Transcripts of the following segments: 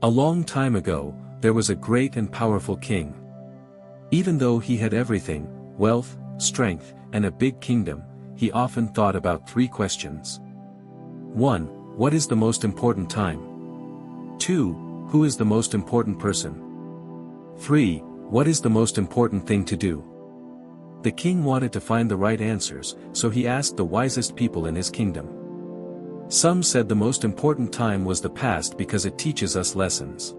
A long time ago, there was a great and powerful king. Even though he had everything, wealth, strength, and a big kingdom, he often thought about three questions. 1. What is the most important time? 2. Who is the most important person? 3. What is the most important thing to do? The king wanted to find the right answers, so he asked the wisest people in his kingdom. Some said the most important time was the past because it teaches us lessons.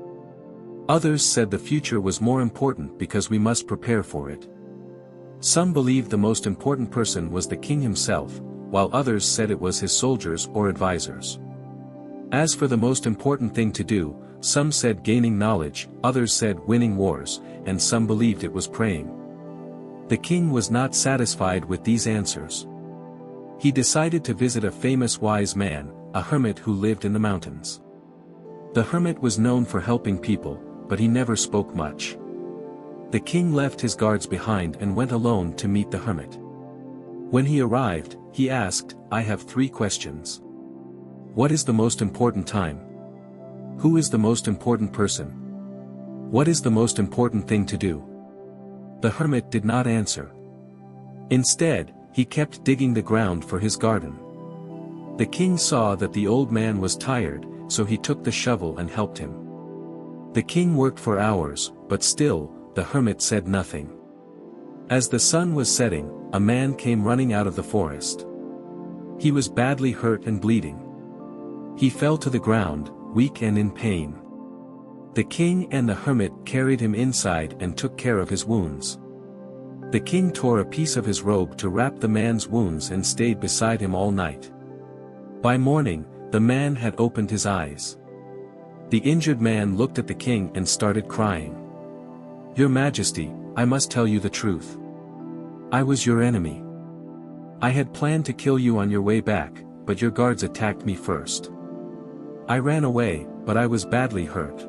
Others said the future was more important because we must prepare for it. Some believed the most important person was the king himself, while others said it was his soldiers or advisors. As for the most important thing to do, some said gaining knowledge, others said winning wars, and some believed it was praying. The king was not satisfied with these answers. He decided to visit a famous wise man, a hermit who lived in the mountains. The hermit was known for helping people, but he never spoke much. The king left his guards behind and went alone to meet the hermit. When he arrived, he asked, "I have 3 questions. What is the most important time? Who is the most important person? What is the most important thing to do?" The hermit did not answer. Instead, he kept digging the ground for his garden. The king saw that the old man was tired, so he took the shovel and helped him. The king worked for hours, but still, the hermit said nothing. As the sun was setting, a man came running out of the forest. He was badly hurt and bleeding. He fell to the ground, weak and in pain. The king and the hermit carried him inside and took care of his wounds. The king tore a piece of his robe to wrap the man's wounds and stayed beside him all night. By morning, the man had opened his eyes. The injured man looked at the king and started crying. "Your Majesty, I must tell you the truth. I was your enemy. I had planned to kill you on your way back, but your guards attacked me first. I ran away, but I was badly hurt.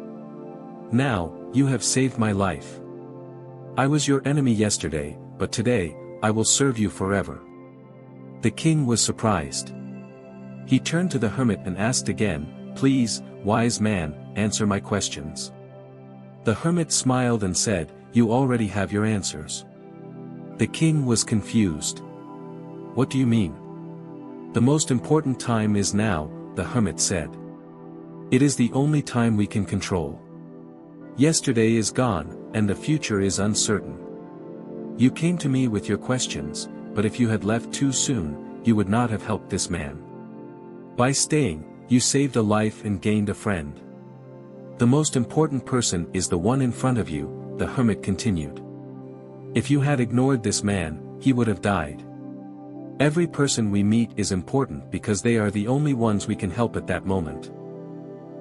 Now, you have saved my life. I was your enemy yesterday, but today, I will serve you forever." The king was surprised. He turned to the hermit and asked again, "Please, wise man, answer my questions." The hermit smiled and said, "You already have your answers." The king was confused. "What do you mean?" "The most important time is now," the hermit said. "It is the only time we can control. Yesterday is gone, and the future is uncertain. You came to me with your questions, but if you had left too soon, you would not have helped this man. By staying, you saved a life and gained a friend. The most important person is the one in front of you," the hermit continued. "If you had ignored this man, he would have died. Every person we meet is important because they are the only ones we can help at that moment.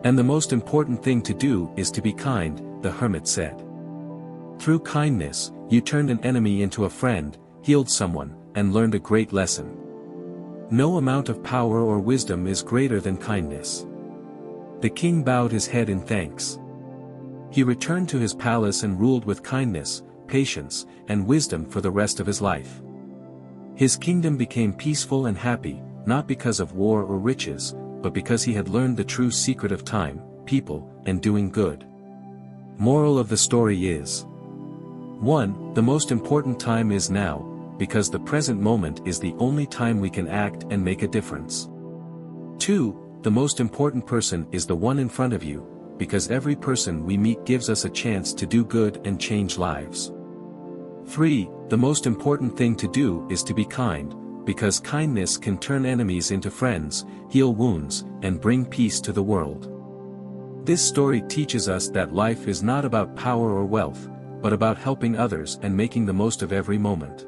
And the most important thing to do is to be kind," the hermit said. "Through kindness, you turned an enemy into a friend, healed someone, and learned a great lesson. No amount of power or wisdom is greater than kindness." The king bowed his head in thanks. He returned to his palace and ruled with kindness, patience, and wisdom for the rest of his life. His kingdom became peaceful and happy, not because of war or riches, but because he had learned the true secret of time, people, and doing good. Moral of the story is: 1. The most important time is now, because the present moment is the only time we can act and make a difference. 2. The most important person is the one in front of you, because every person we meet gives us a chance to do good and change lives. 3. The most important thing to do is to be kind, because kindness can turn enemies into friends, heal wounds, and bring peace to the world. This story teaches us that life is not about power or wealth, but about helping others and making the most of every moment.